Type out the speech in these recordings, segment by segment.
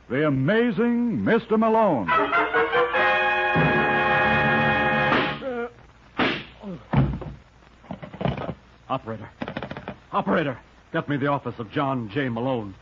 The Amazing Mr. Malone. Operator, get me the office of John J. Malone.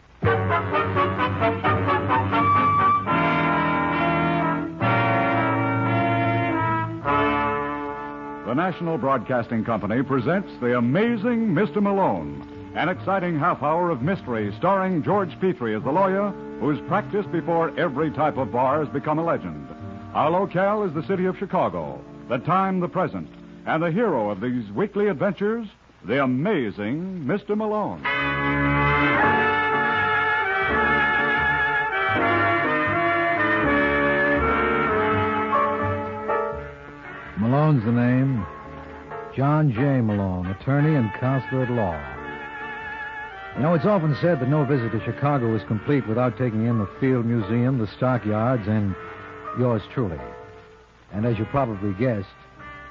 The National Broadcasting Company presents The Amazing Mr. Malone, an exciting half hour of mystery starring George Petrie as the lawyer who's practiced before every type of bar has become a legend. Our locale is the city of Chicago, the time the present, and the hero of these weekly adventures, The Amazing Mr. Malone. Malone's the name. John J. Malone, attorney and counselor at law. You know, it's often said that no visit to Chicago is complete without taking in the Field Museum, the stockyards, and yours truly. And as you probably guessed,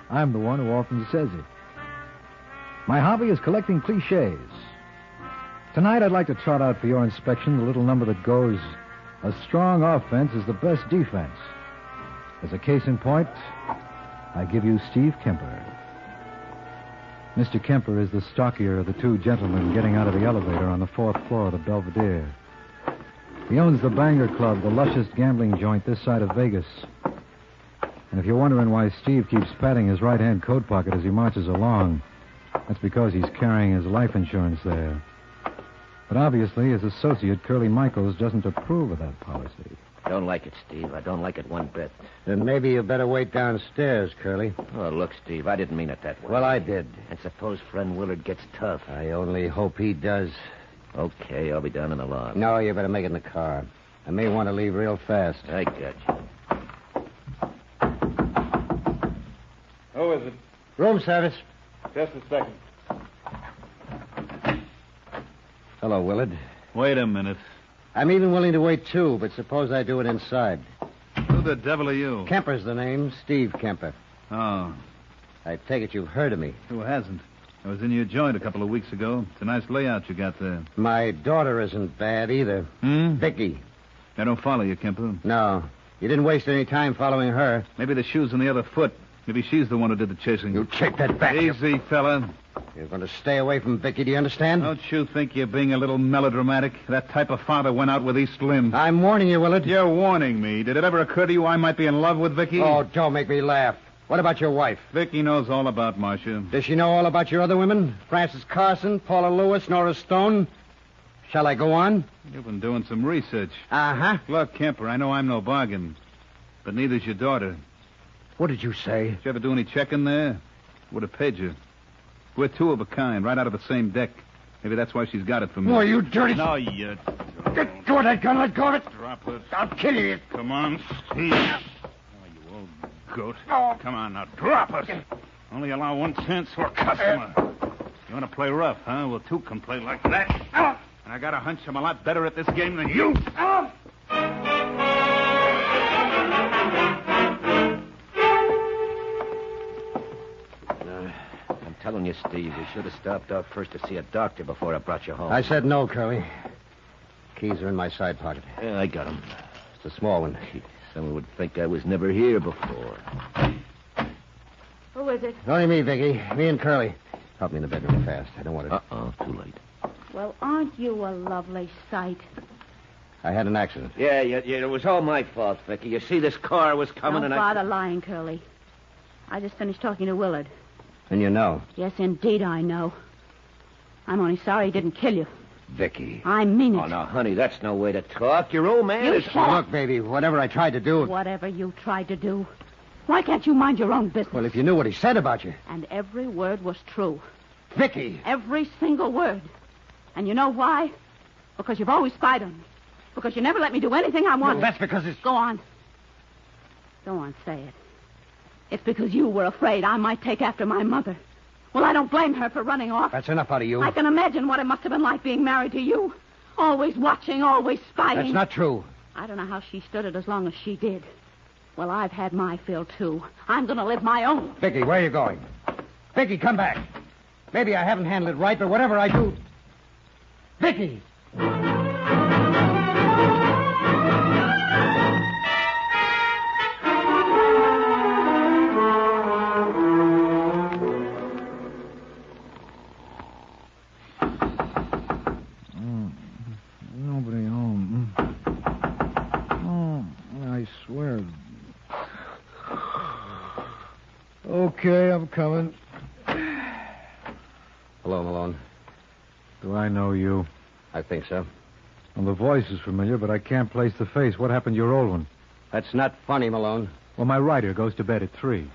I'm the one who often says it. My hobby is collecting cliches. Tonight I'd like to trot out for your inspection the little number that goes, a strong offense is the best defense. As a case in point, I give you Steve Kemper. Mr. Kemper is the stockier of the two gentlemen getting out of the elevator on the 4th floor of the Belvedere. He owns the Banger Club, the lushest gambling joint this side of Vegas. And if you're wondering why Steve keeps patting his right-hand coat pocket as he marches along, that's because he's carrying his life insurance there. But obviously, his associate, Curly Michaels, doesn't approve of that policy. Don't like it, Steve. I don't like it one bit. Then maybe you better wait downstairs, Curly. Oh, look, Steve, I didn't mean it that way. Well, I did. And suppose friend Willard gets tough. I only hope he does. Okay, I'll be down in the lobby. No, you better make it in the car. I may want to leave real fast. I got you. Who is it? Room service. Just a second. Hello, Willard. Wait a minute. I'm even willing to wait, too, but suppose I do it inside. Who the devil are you? Kemper's the name, Steve Kemper. Oh, I take it you've heard of me. who hasn't? I was in your joint a couple of weeks ago. It's a nice layout you got there. My daughter isn't bad either. Vicky. I don't follow you, Kemper. No, you didn't waste any time following her. Maybe the shoe's on the other foot. Maybe she's the one who did the chasing. You take that back. Easy, fella. You're going to stay away from Vicky, do you understand? Don't you think you're being a little melodramatic? That type of father went out with East Lynn. I'm warning you, Willard. You're warning me. Did it ever occur to you I might be in love with Vicky? Oh, don't make me laugh. What about your wife? Vicky knows all about Marcia. Does she know all about your other women? Frances Carson, Paula Lewis, Nora Stone? Shall I go on? You've been doing some research. Uh-huh. Look, Kemper, I know I'm no bargain, but neither's your daughter. What did you say? Did you ever do any checking there? Would have paid you. We're two of a kind, right out of the same deck. Maybe that's why she's got it from me. Oh, you dirty... No, you... Get go of that gun. Let go of it. Drop it. I'll kill you. Come on, Steve. Oh, you old goat. Oh. Come on, now, drop it. Only allow one chance for a customer. You want to play rough, huh? Well, two can play like that. And I got a hunch I'm a lot better at this game than you. I'm telling you, Steve, we should have stopped off first to see a doctor before I brought you home. I said no, Curly. Keys are in my side pocket. Yeah, I got them. It's a small one. Someone would think I was never here before. Who is it? Only me, Vicky. Me and Curly. Help me in the bedroom fast. I don't want to... Uh-oh, too late. Well, aren't you a lovely sight? I had an accident. Yeah, it was all my fault, Vicky. You see, this car was coming Don't and bother lying, Curly. I just finished talking to Willard. And you know. Yes, indeed, I know. I'm only sorry he didn't kill you. Vicky. I mean it. Oh, now, honey, that's no way to talk. Your old man You is... shut up. Look, baby, whatever I tried to do... Whatever you tried to do. Why can't you mind your own business? Well, if you knew what he said about you... And every word was true. Vicky! Every single word. And you know why? Because you've always spied on me. Because you never let me do anything I wanted. Well, that's because it's... Go on. Go on, say it. It's because you were afraid I might take after my mother. Well, I don't blame her for running off. That's enough out of you. I can imagine what it must have been like being married to you. Always watching, always spying. That's not true. I don't know how she stood it as long as she did. Well, I've had my fill, too. I'm going to live my own. Vicky, where are you going? Vicky, come back. Maybe I haven't handled it right, but whatever I do... Vicky! Okay, I'm coming. Hello, Malone. Do I know you? I think so. Well, the voice is familiar, but I can't place the face. What happened to your old one? That's not funny, Malone. Well, my writer goes to bed at 3.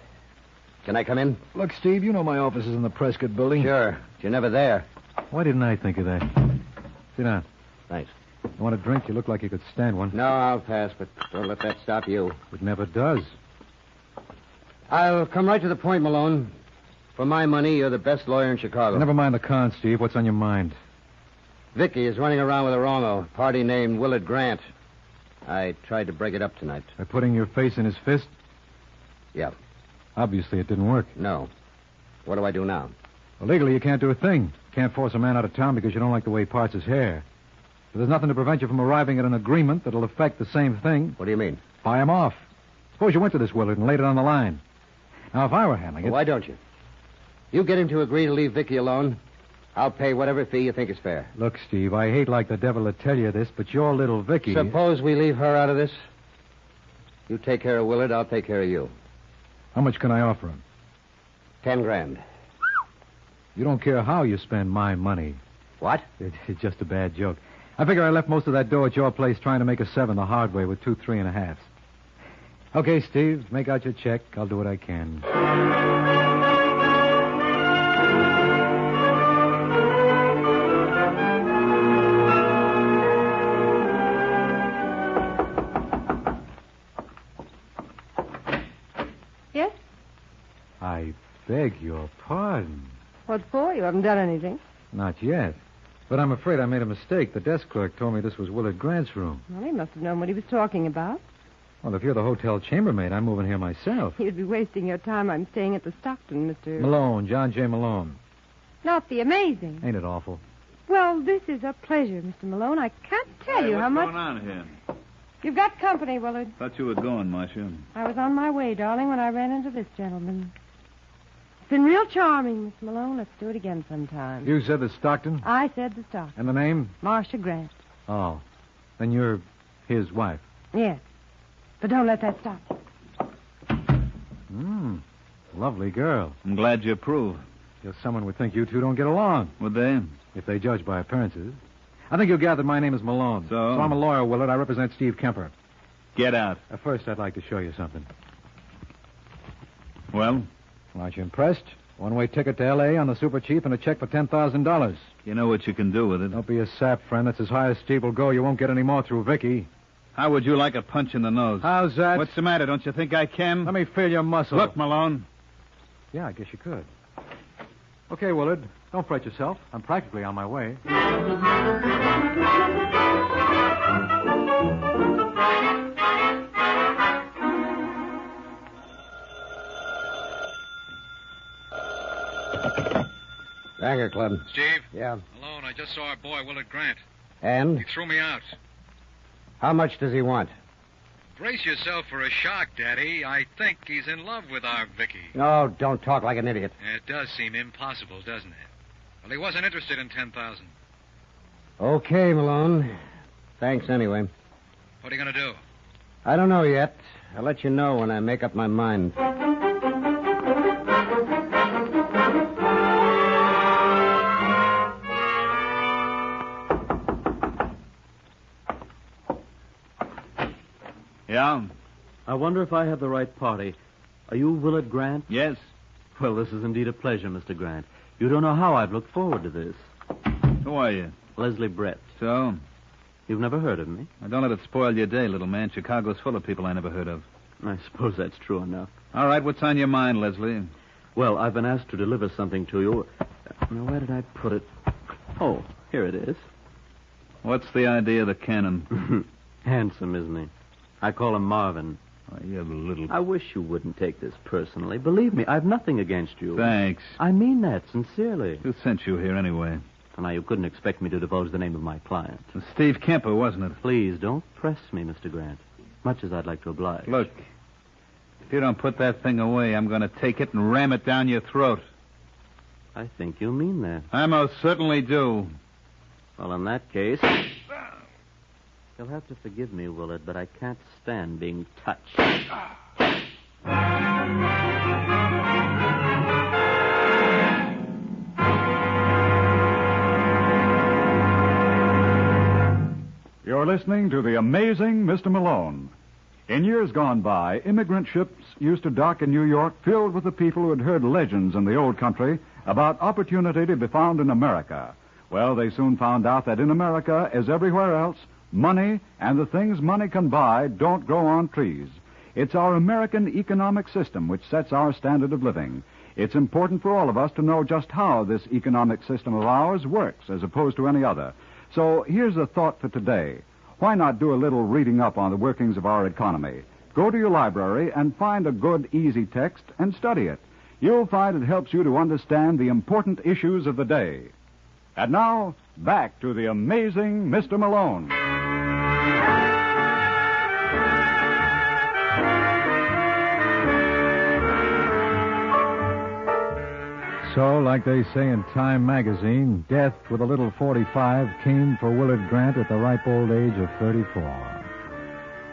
Can I come in? Look, Steve, you know my office is in the Prescott building. Sure. But you're never there. Why didn't I think of that? Sit down. Thanks. You want a drink? You look like you could stand one. No, I'll pass, but don't let that stop you. It never does. I'll come right to the point, Malone. For my money, you're the best lawyer in Chicago. Never mind the con, Steve. What's on your mind? Vicky is running around with a wrongo, a party named Willard Grant. I tried to break it up tonight. By putting your face in his fist? Yeah. Obviously, it didn't work. No. What do I do now? Well, legally, you can't do a thing. Can't force a man out of town because you don't like the way he parts his hair. But there's nothing to prevent you from arriving at an agreement that'll affect the same thing. What do you mean? Buy him off. Suppose you went to this Willard and laid it on the line. Now, if I were handling it... Why don't you? You get him to agree to leave Vicky alone. I'll pay whatever fee you think is fair. Look, Steve, I hate like the devil to tell you this, but your little Vicky... Suppose we leave her out of this? You take care of Willard, I'll take care of you. How much can I offer him? 10 grand. You don't care how you spend my money. What? It's just a bad joke. I figure I left most of that dough at your place trying to make a 7 the hard way with 2 3.5s. Okay, Steve, make out your check. I'll do what I can. Yes? I beg your pardon. What for? You haven't done anything. Not yet. But I'm afraid I made a mistake. The desk clerk told me this was Willard Grant's room. Well, he must have known what he was talking about. Well, if you're the hotel chambermaid, I'm moving here myself. You'd be wasting your time. I'm staying at the Stockton, Mr. Malone, John J. Malone. Not the amazing. Ain't it awful? Well, this is a pleasure, Mr. Malone. I can't tell you how much... What's going on here? You've got company, Willard. Thought you were going, Marcia. I was on my way, darling, when I ran into this gentleman. It's been real charming, Miss Malone. Let's do it again sometime. You said the Stockton? I said the Stockton. And the name? Marcia Grant. Oh. Then you're his wife. Yes. But don't let that stop you. Lovely girl. I'm glad you approve. Just someone would think you two don't get along, Would they? if they judge by appearances. I think you'll gather my name is Malone. So? I'm a lawyer, Willard. I represent Steve Kemper. Get out. First, I'd like to show you something. Well, Aren't you impressed? One-way ticket to L.A. on the Super Chief and a check for $10,000. you know what you can do with it. Don't be a sap, friend. That's as high as Steve will go. You won't get any more through Vicky. How would you like a punch in the nose? How's that? What's the matter? Don't you think I can? Let me feel your muscle. Look, Malone. Yeah, I guess you could. Okay, Willard. Don't fret yourself. I'm practically on my way. Dagger Club. Steve? Yeah. Malone, I just saw our boy, Willard Grant. And? He threw me out. How much does he want? Brace yourself for a shock, Daddy. I think he's in love with our Vicky. No, don't talk like an idiot. It does seem impossible, doesn't it? Well, he wasn't interested in 10,000. Okay, Malone. Thanks anyway. What are you going to do? I don't know yet. I'll let you know when I make up my mind. Yeah? I wonder if I have the right party. Are you Willard Grant? Yes. Well, this is indeed a pleasure, Mr. Grant. You don't know how I've looked forward to this. Who are you? Leslie Brett. So? You've never heard of me? Now, don't let it spoil your day, little man. Chicago's full of people I never heard of. I suppose that's true enough. All right, what's on your mind, Leslie? Well, I've been asked to deliver something to you. Now, where did I put it? Oh, here it is. What's the idea of the cannon? Handsome, isn't he? I call him Marvin. Oh, you little... I wish you wouldn't take this personally. Believe me, I've nothing against you. Thanks. I mean that sincerely. Who sent you here anyway? So now you couldn't expect me to divulge the name of my client. It was Steve Kemper, wasn't it? Please, don't press me, Mr. Grant. Much as I'd like to oblige. Look, if you don't put that thing away, I'm going to take it and ram it down your throat. I think you mean that. I most certainly do. Well, in that case... You'll have to forgive me, Willard, but I can't stand being touched. You're listening to The Amazing Mr. Malone. In years gone by, immigrant ships used to dock in New York filled with the people who had heard legends in the old country about opportunity to be found in America. Well, they soon found out that in America, as everywhere else, money and the things money can buy don't grow on trees. It's our American economic system which sets our standard of living. It's important for all of us to know just how this economic system of ours works as opposed to any other. So here's a thought for today. Why not do a little reading up on the workings of our economy? Go to your library and find a good, easy text and study it. You'll find it helps you to understand the important issues of the day. And now, back to the amazing Mr. Malone. So, like they say in Time magazine, death with a little 45 came for Willard Grant at the ripe old age of 34.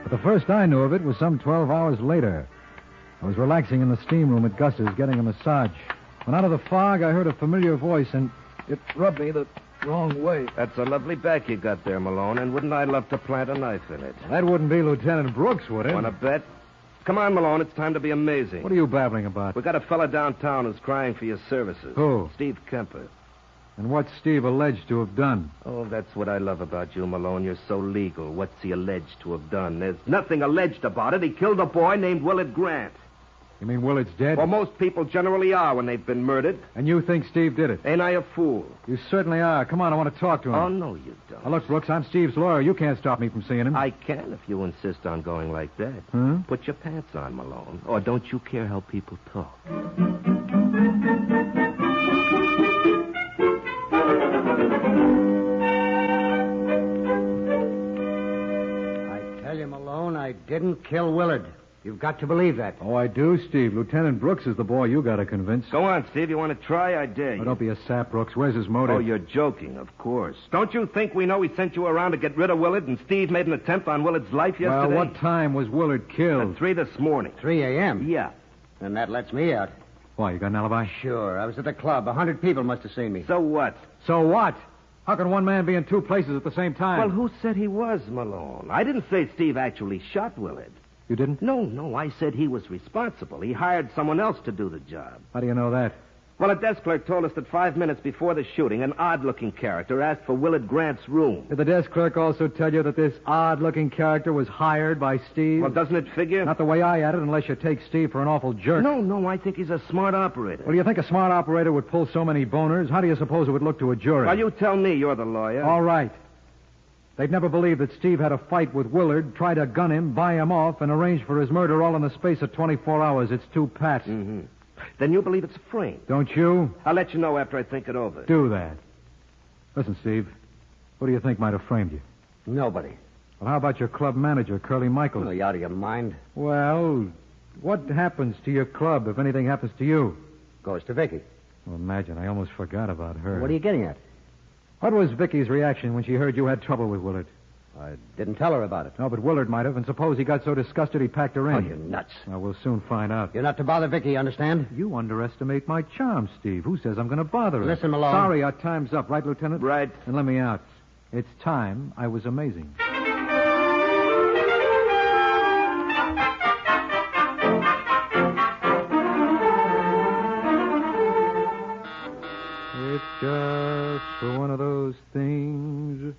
But the first I knew of it was some 12 hours later. I was relaxing in the steam room at Gus's, getting a massage. When out of the fog, I heard a familiar voice, and it rubbed me the wrong way. That's a lovely back you got there, Malone, and wouldn't I love to plant a knife in it? That wouldn't be Lieutenant Brooks, would it? Want to bet? Come on, Malone, it's time to be amazing. What are you babbling about? We got a fella downtown who's crying for your services. Who? Steve Kemper. And what's Steve alleged to have done? Oh, that's what I love about you, Malone. You're so legal. What's he alleged to have done? There's nothing alleged about it. He killed a boy named Willard Grant. You mean Willard's dead? Well, most people generally are when they've been murdered. And you think Steve did it? Ain't I a fool? You certainly are. Come on, I want to talk to him. Oh, no, you don't. Now, look, Brooks, I'm Steve's lawyer. You can't stop me from seeing him. I can if you insist on going like that. Hmm? Put your pants on, Malone. Or don't you care how people talk? I tell you, Malone, I didn't kill Willard. You've got to believe that. Oh, I do, Steve. Lieutenant Brooks is the boy you got to convince. Go on, Steve. You want to try? I dare you. Oh, don't be a sap, Brooks. Where's his motive? Oh, you're joking, of course. Don't you think we know he sent you around to get rid of Willard and Steve made an attempt on Willard's life yesterday? Well, what time was Willard killed? At 3 this morning. 3 a.m.? Yeah. And that lets me out. Why, you got an alibi? Sure. I was at the club. 100 people must have seen me. So what? So what? How can one man be in two places at the same time? Well, who said he was, Malone? I didn't say Steve actually shot Willard. You didn't? No, I said he was responsible. He hired someone else to do the job. How do you know that? Well, a desk clerk told us that 5 minutes before the shooting, an odd-looking character asked for Willard Grant's room. Did the desk clerk also tell you that this odd-looking character was hired by Steve? Well, doesn't it figure? Not the way I had it, unless you take Steve for an awful jerk. No, I think he's a smart operator. Well, do you think a smart operator would pull so many boners? How do you suppose it would look to a jury? Well, you tell me. You're the lawyer. All right. They'd never believe that Steve had a fight with Willard, tried to gun him, buy him off, and arrange for his murder all in the space of 24 hours. It's too pat. Mm-hmm. Then you believe it's a frame. Don't you? I'll let you know after I think it over. Do that. Listen, Steve, who do you think might have framed you? Nobody. Well, how about your club manager, Curly Michaels? Oh, you out of your mind? Well, what happens to your club if anything happens to you? Goes to Vicky. Well, imagine, I almost forgot about her. What are you getting at? What was Vicky's reaction when she heard you had trouble with Willard? I didn't tell her about it. No, but Willard might have, and suppose he got so disgusted he packed her in. Oh, you're nuts. Well, we'll soon find out. You're not to bother Vicky, you understand? You underestimate my charm, Steve. Who says I'm going to bother her? Listen, Malone. Sorry, our time's up, right, Lieutenant? Right. And let me out. It's time I was amazing. It's just one of those things,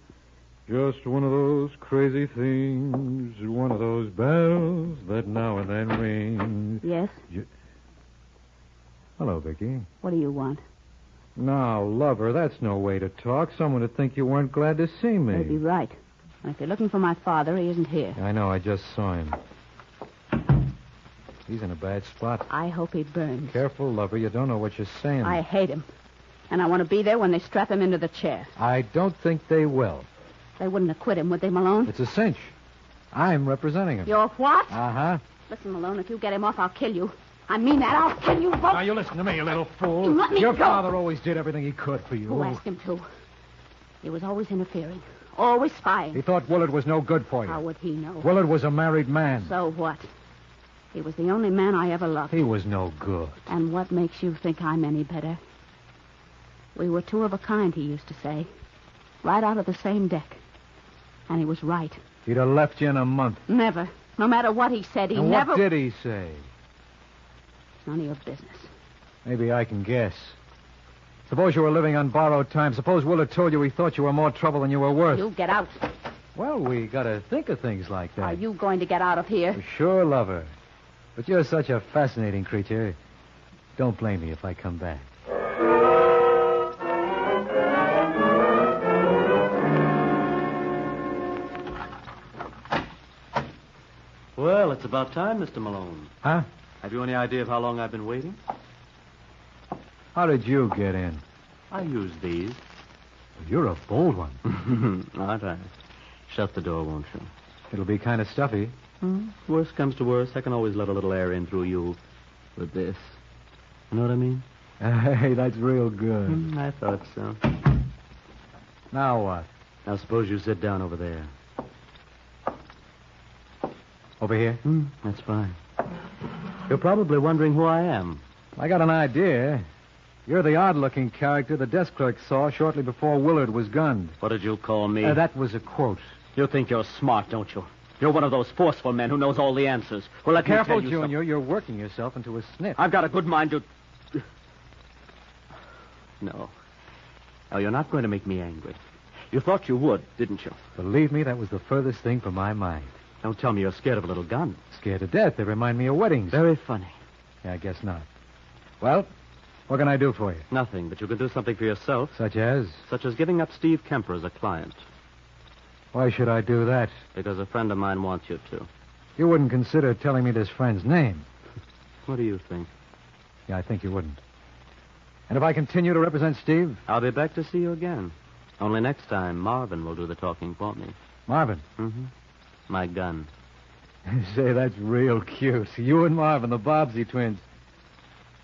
just one of those crazy things, one of those bells that now and then ring. Yes? Hello, Vicky. What do you want? Now, lover, that's no way to talk. Someone would think you weren't glad to see me. You'd be right. And if you're looking for my father, he isn't here. I know, I just saw him. He's in a bad spot. I hope he burns. Careful, lover, you don't know what you're saying. I hate him. And I want to be there when they strap him into the chair. I don't think they will. They wouldn't acquit him, would they, Malone? It's a cinch. I'm representing him. You're what? Uh-huh. Listen, Malone, if you get him off, I'll kill you. I mean that. I'll kill you both. Now, you listen to me, you little fool. You let me Your go. father always did everything he could for you. Who asked him to? He was always interfering. Always spying. He thought Willard was no good for you. How would he know? Willard was a married man. So what? He was the only man I ever loved. He was no good. And what makes you think I'm any better? We were two of a kind, he used to say. Right out of the same deck. And he was right. He'd have left you in a month. Never. No matter what he said, he And never... what did he say? It's none of your business. Maybe I can guess. Suppose you were living on borrowed time. Suppose Willard told you he thought you were more trouble than you were worth. You get out. Well, we gotta think of things like that. Are you going to get out of here? Sure, lover. But you're such a fascinating creature. Don't blame me if I come back. Well, it's about time, Mr. Malone. Huh? Have you any idea of how long I've been waiting? How did you get in? I used these. You're a bold one. All right. Shut the door, won't you? It'll be kind of stuffy. Worst comes to worst, I can always let a little air in through you with this. You know what I mean? Hey, that's real good. I thought so. Now what? Now, suppose you sit down over there. Over here? That's fine. You're probably wondering who I am. I got an idea. You're the odd-looking character the desk clerk saw shortly before Willard was gunned. What did you call me? That was a quote. You think you're smart, don't you? You're one of those forceful men who knows all the answers. Well, let me Careful, tell you Junior. You're working yourself into a snip. I've got a good mind to... No. No, you're not going to make me angry. You thought you would, didn't you? Believe me, that was the furthest thing from my mind. Don't tell me you're scared of a little gun. Scared to death. They remind me of weddings. Very funny. Yeah, I guess not. Well, what can I do for you? Nothing, but you can do something for yourself. Such as? Such as giving up Steve Kemper as a client. Why should I do that? Because a friend of mine wants you to. You wouldn't consider telling me this friend's name. What do you think? Yeah, I think you wouldn't. And if I continue to represent Steve? I'll be back to see you again. Only next time, Marvin will do the talking for me. Marvin? Mm-hmm. My gun. Say, that's real cute. You and Marvin, the Bobbsey twins.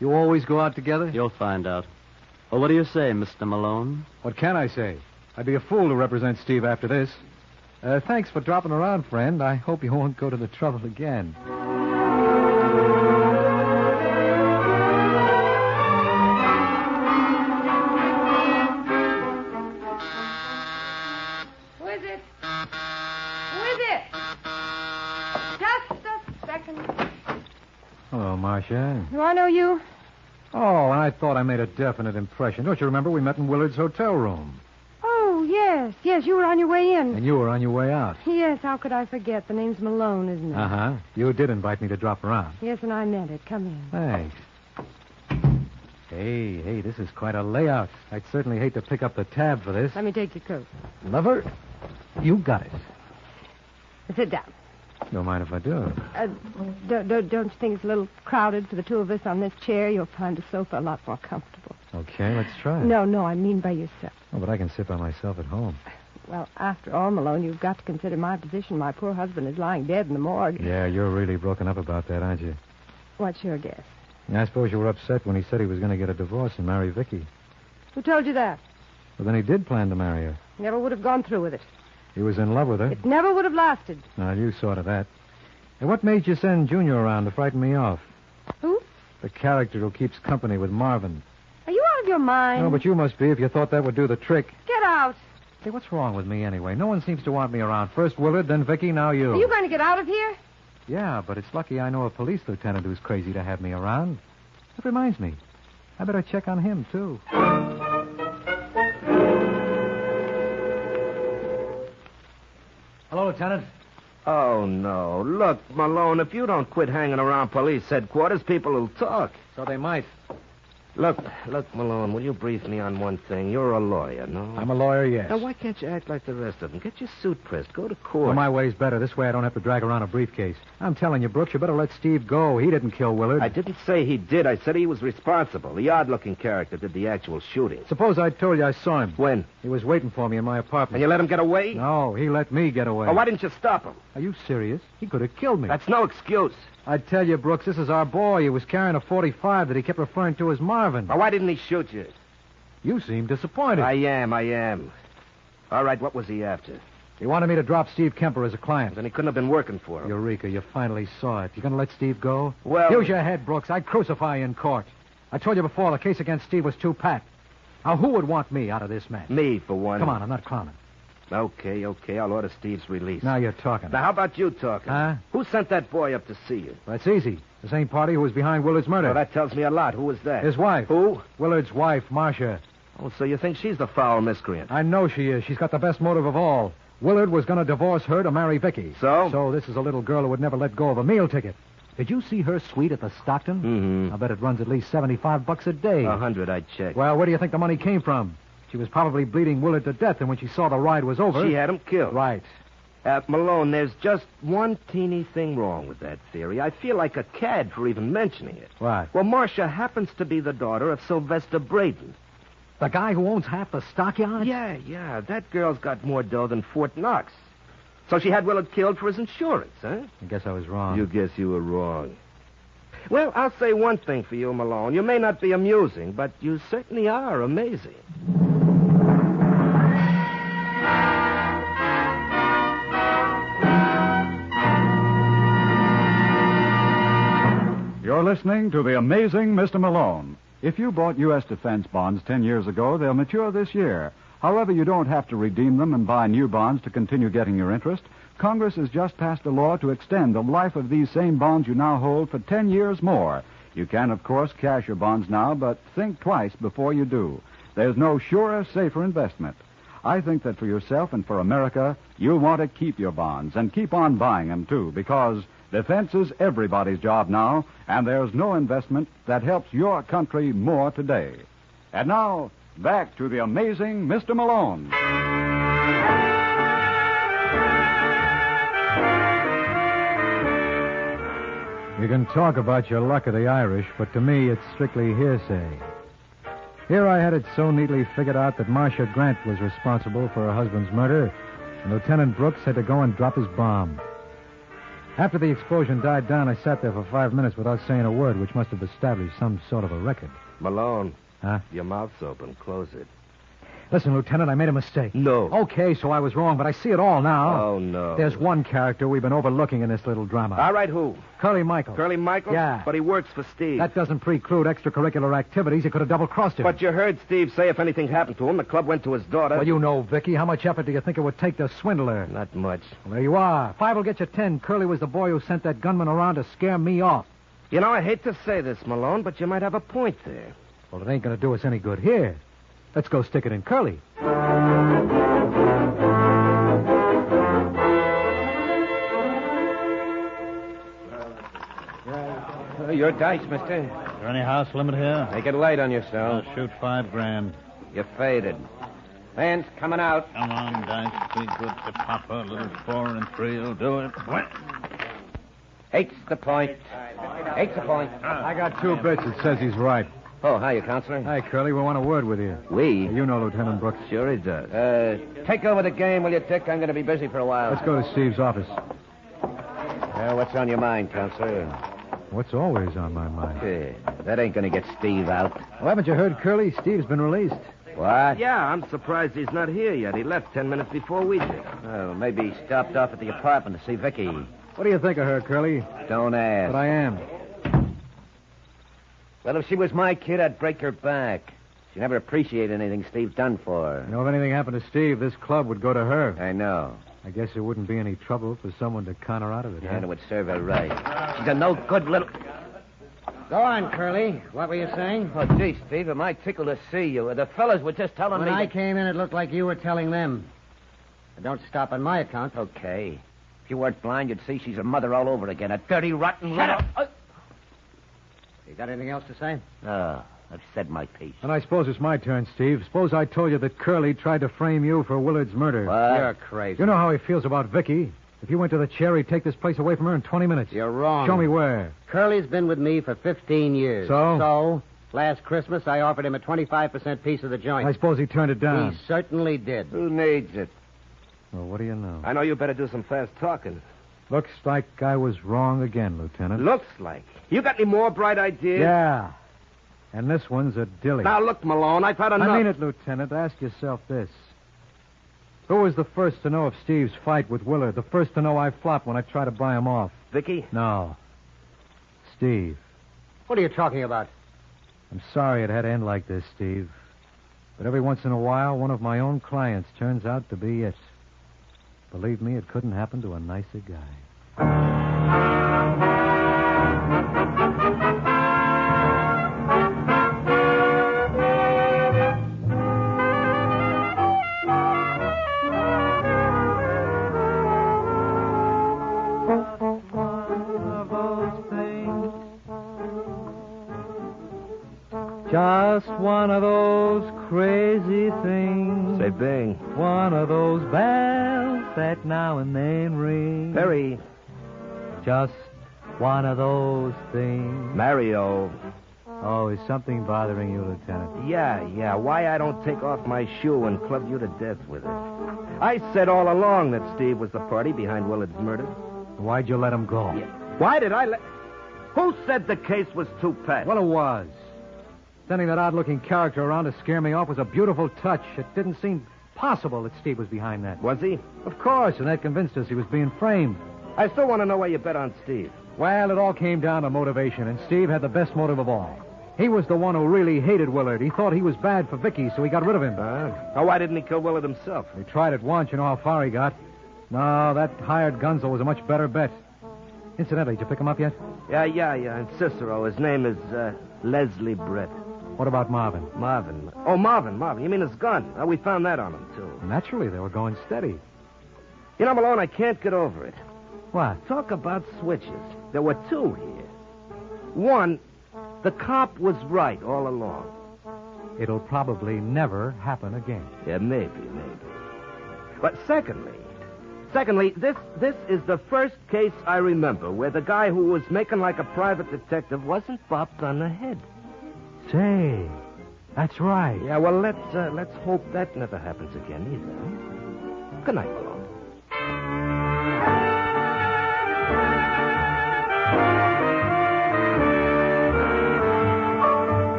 You always go out together? You'll find out. Well, what do you say, Mr. Malone? What can I say? I'd be a fool to represent Steve after this. Thanks for dropping around, friend. I hope you won't go to the trouble again. Who is it? Who is it? Just a second. Hello, Marcia. Do I know you? Oh, and I thought I made a definite impression. Don't you remember we met in Willard's hotel room? Oh, yes. Yes, you were on your way in. And you were on your way out. Yes, how could I forget? The name's Malone, isn't it? Uh-huh. You did invite me to drop around. Yes, and I meant it. Come in. Thanks. Hey, this is quite a layout. I'd certainly hate to pick up the tab for this. Let me take your coat. Lover, you got it. Sit down. Don't mind if I do. Don't you think it's a little crowded for the two of us on this chair? You'll find the sofa a lot more comfortable. Okay, let's try. No, I mean by yourself. Oh, but I can sit by myself at home. Well, after all, Malone, you've got to consider my position. My poor husband is lying dead in the morgue. Yeah, you're really broken up about that, aren't you? What's your guess? I suppose you were upset when he said he was going to get a divorce and marry Vicky. Who told you that? Well, then he did plan to marry her. Never would have gone through with it. He was in love with her. It never would have lasted. Now, you saw to that. And what made you send Junior around to frighten me off? Who? The character who keeps company with Marvin. Are you out of your mind? No, but you must be if you thought that would do the trick. Get out. Say, what's wrong with me anyway? No one seems to want me around. First Willard, then Vicky, now you. Are you going to get out of here? Yeah, but it's lucky I know a police lieutenant who's crazy to have me around. That reminds me. I better check on him, too. Hello, Lieutenant. Oh, no. Look, Malone, if you don't quit hanging around police headquarters, people will talk. So they might. Look, Malone, will you brief me on one thing? You're a lawyer, no? I'm a lawyer, yes. Now, why can't you act like the rest of them? Get your suit pressed. Go to court. Well, my way's better. This way I don't have to drag around a briefcase. I'm telling you, Brooks, you better let Steve go. He didn't kill Willard. I didn't say he did. I said he was responsible. The odd-looking character did the actual shooting. Suppose I told you I saw him. When? He was waiting for me in my apartment. And you let him get away? No, he let me get away. Well, why didn't you stop him? Are you serious? He could have killed me. That's no excuse. I tell you, Brooks, this is our boy. He was carrying a .45 that he kept referring to as Marvin. Well, why didn't he shoot you? You seem disappointed. I am. All right, what was he after? He wanted me to drop Steve Kemper as a client. Then he couldn't have been working for him. Eureka, you finally saw it. You going to let Steve go? Well... Use your head, Brooks. I'd crucify you in court. I told you before, the case against Steve was too pat. Now, who would want me out of this mess? Me, for one. Come on, I'm not clowning. Okay. I'll order Steve's release. Now you're talking. Now, how about you talking? Huh? Who sent that boy up to see you? Well, it's easy. The same party who was behind Willard's murder. Well, that tells me a lot. Who was that? His wife. Who? Willard's wife, Marcia. Oh, so you think she's the foul miscreant? I know she is. She's got the best motive of all. Willard was going to divorce her to marry Vicky. So? So this is a little girl who would never let go of a meal ticket. Did you see her suite at the Stockton? Mm-hmm. I bet it runs at least $75 a day. 100, I'd check. Well, where do you think the money came from? She was probably bleeding Willard to death, and when she saw the ride was over... She had him killed. Right. Malone, there's just one teeny thing wrong with that theory. I feel like a cad for even mentioning it. What? Well, Marcia happens to be the daughter of Sylvester Braden. The guy who owns half the stockyards? Yeah. That girl's got more dough than Fort Knox. So she had Willard killed for his insurance, huh? I guess I was wrong. You guess you were wrong. Well, I'll say one thing for you, Malone. You may not be amusing, but you certainly are amazing. You're listening to The Amazing Mr. Malone. If you bought U.S. defense bonds 10 years ago, they'll mature this year. However, you don't have to redeem them and buy new bonds to continue getting your interest. Congress has just passed a law to extend the life of these same bonds you now hold for 10 years more. You can, of course, cash your bonds now, but think twice before you do. There's no surer, safer investment. I think that for yourself and for America, you'll want to keep your bonds and keep on buying them, too, because defense is everybody's job now, and there's no investment that helps your country more today. And now, back to the amazing Mr. Malone. You can talk about your luck of the Irish, but to me, it's strictly hearsay. Here I had it so neatly figured out that Marcia Grant was responsible for her husband's murder, and Lieutenant Brooks had to go and drop his bomb. After the explosion died down, I sat there for 5 minutes without saying a word, which must have established some sort of a record. Malone. Huh? Your mouth's open. Close it. Listen, Lieutenant, I made a mistake. No. Okay, so I was wrong, but I see it all now. Oh, no. There's one character we've been overlooking in this little drama. All right, who? Curly Michael. Curly Michael? Yeah. But he works for Steve. That doesn't preclude extracurricular activities. He could have double-crossed him. But you heard Steve say if anything happened to him, the club went to his daughter. Well, you know, Vicky. How much effort do you think it would take to swindle her? Not much. Well, there you are. 5 will get you 10. Curly was the boy who sent that gunman around to scare me off. You know, I hate to say this, Malone, but you might have a point there. Well, it ain't going to do us any good here. Let's go stick it in Curly. Your dice, mister. Is there any house limit here? Make it light on yourself. I'll shoot $5,000. You're faded. Hands coming out. Come on, dice. Be good to Papa. A little 4 and 3 will do it. What? Eight's the point. Eight's the point. I got 2 bits. It says he's right. Oh, hiya, Counselor. Hi, Curly. We want a word with you. We? You know Lieutenant Brooks. Sure he does. Take over the game, will you, Dick? I'm going to be busy for a while. Let's go to Steve's office. What's on your mind, Counselor? What's always on my mind? That ain't going to get Steve out. Well, haven't you heard, Curly? Steve's been released. What? Yeah, I'm surprised he's not here yet. He left 10 minutes before we did. Oh, maybe he stopped off at the apartment to see Vicky. What do you think of her, Curly? Don't ask. But I am. Well, if she was my kid, I'd break her back. She never appreciated anything Steve done for her. You know, if anything happened to Steve, this club would go to her. I know. I guess there wouldn't be any trouble for someone to con her out of it, And it would serve her right. She's a no-good little... Go on, Curly. What were you saying? Oh, gee, Steve, it might tickle to see you. The fellas were just telling When me... I that- came in, it looked like you were telling them. But don't stop on my account. Okay. If you weren't blind, you'd see she's her mother all over again. A dirty, rotten... Shut up! You got anything else to say? Oh, I've said my piece. And I suppose it's my turn, Steve. Suppose I told you that Curly tried to frame you for Willard's murder. What? You're crazy. You know how he feels about Vicky. If you went to the chair, he'd take this place away from her in 20 minutes. You're wrong. Show me where. Curly's been with me for 15 years. So? Last Christmas, I offered him a 25% piece of the joint. I suppose he turned it down. He certainly did. Who needs it? Well, what do you know? I know you better do some fast talking. Looks like I was wrong again, Lieutenant. Looks like. You got any more bright ideas? Yeah. And this one's a dilly. Now, look, Malone, I've had enough. I mean it, Lieutenant. Ask yourself this. Who was the first to know of Steve's fight with Willard? The first to know I flopped when I tried to buy him off? Vicky? No. Steve. What are you talking about? I'm sorry it had to end like this, Steve. But every once in a while, one of my own clients turns out to be it. Believe me, it couldn't happen to a nicer guy. Just one of those crazy things. Say bing. One of those bells that now and then ring. Perry. Just one of those things. Mario. Oh, is something bothering you, Lieutenant? Yeah. Why I don't take off my shoe and club you to death with it. I said all along that Steve was the party behind Willard's murder. Why'd you let him go? Yeah. Why did I let... Who said the case was too pat? Well, it was. Sending that odd-looking character around to scare me off was a beautiful touch. It didn't seem possible that Steve was behind that. Was he? Of course, and that convinced us he was being framed. I still want to know why you bet on Steve. Well, it all came down to motivation, and Steve had the best motive of all. He was the one who really hated Willard. He thought he was bad for Vicky, so he got rid of him. Now, why didn't he kill Willard himself? He tried it once. You know how far he got. No, that hired gunzo was a much better bet. Incidentally, did you pick him up yet? Yeah. In Cicero. His name is Leslie Brett. What about Marvin? Marvin. Oh, Marvin. You mean his gun? We found that on him, too. Naturally, they were going steady. You know, Malone, I can't get over it. What? Talk about switches. There were two here. One, the cop was right all along. It'll probably never happen again. Yeah, maybe. But secondly, this is the first case I remember where the guy who was making like a private detective wasn't bopped on the head. Say, that's right. Yeah, well, let's hope that never happens again either. Good night, Malone.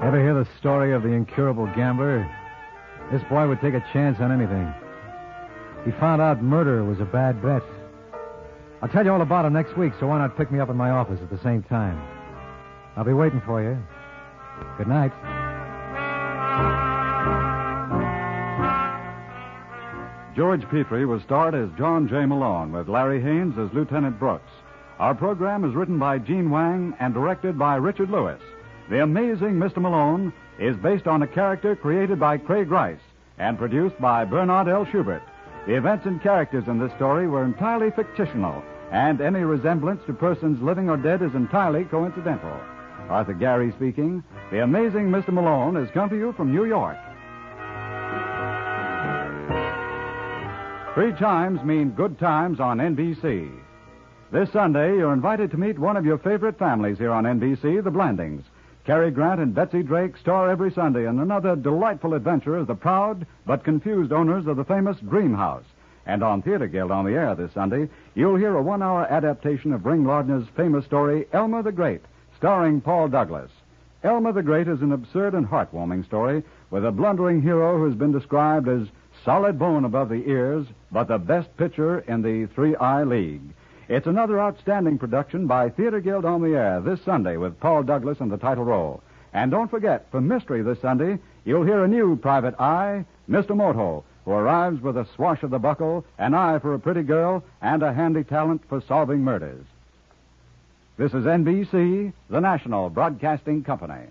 Ever hear the story of the incurable gambler? This boy would take a chance on anything. He found out murder was a bad bet. I'll tell you all about him next week, so why not pick me up in my office at the same time? I'll be waiting for you. Good night. George Petrie was starred as John J. Malone, with Larry Haynes as Lieutenant Brooks. Our program is written by Gene Wang and directed by Richard Lewis. The Amazing Mr. Malone is based on a character created by Craig Rice and produced by Bernard L. Schubert. The events and characters in this story were entirely fictional, and any resemblance to persons living or dead is entirely coincidental. Arthur Gary speaking. The Amazing Mr. Malone has come to you from New York. 3 chimes mean good times on NBC. This Sunday, you're invited to meet one of your favorite families here on NBC, the Blandings. Cary Grant and Betsy Drake star every Sunday in another delightful adventure as the proud but confused owners of the famous Dream House. And on Theater Guild on the Air this Sunday, you'll hear a 1-hour adaptation of Ring Lardner's famous story, Elmer the Great, starring Paul Douglas. Elmer the Great is an absurd and heartwarming story with a blundering hero who's been described as solid bone above the ears, but the best pitcher in the 3-Eye League. It's another outstanding production by Theater Guild on the Air this Sunday with Paul Douglas in the title role. And don't forget, for Mystery this Sunday, you'll hear a new private eye, Mr. Moto, who arrives with a swash of the buckle, an eye for a pretty girl, and a handy talent for solving murders. This is NBC, the National Broadcasting Company.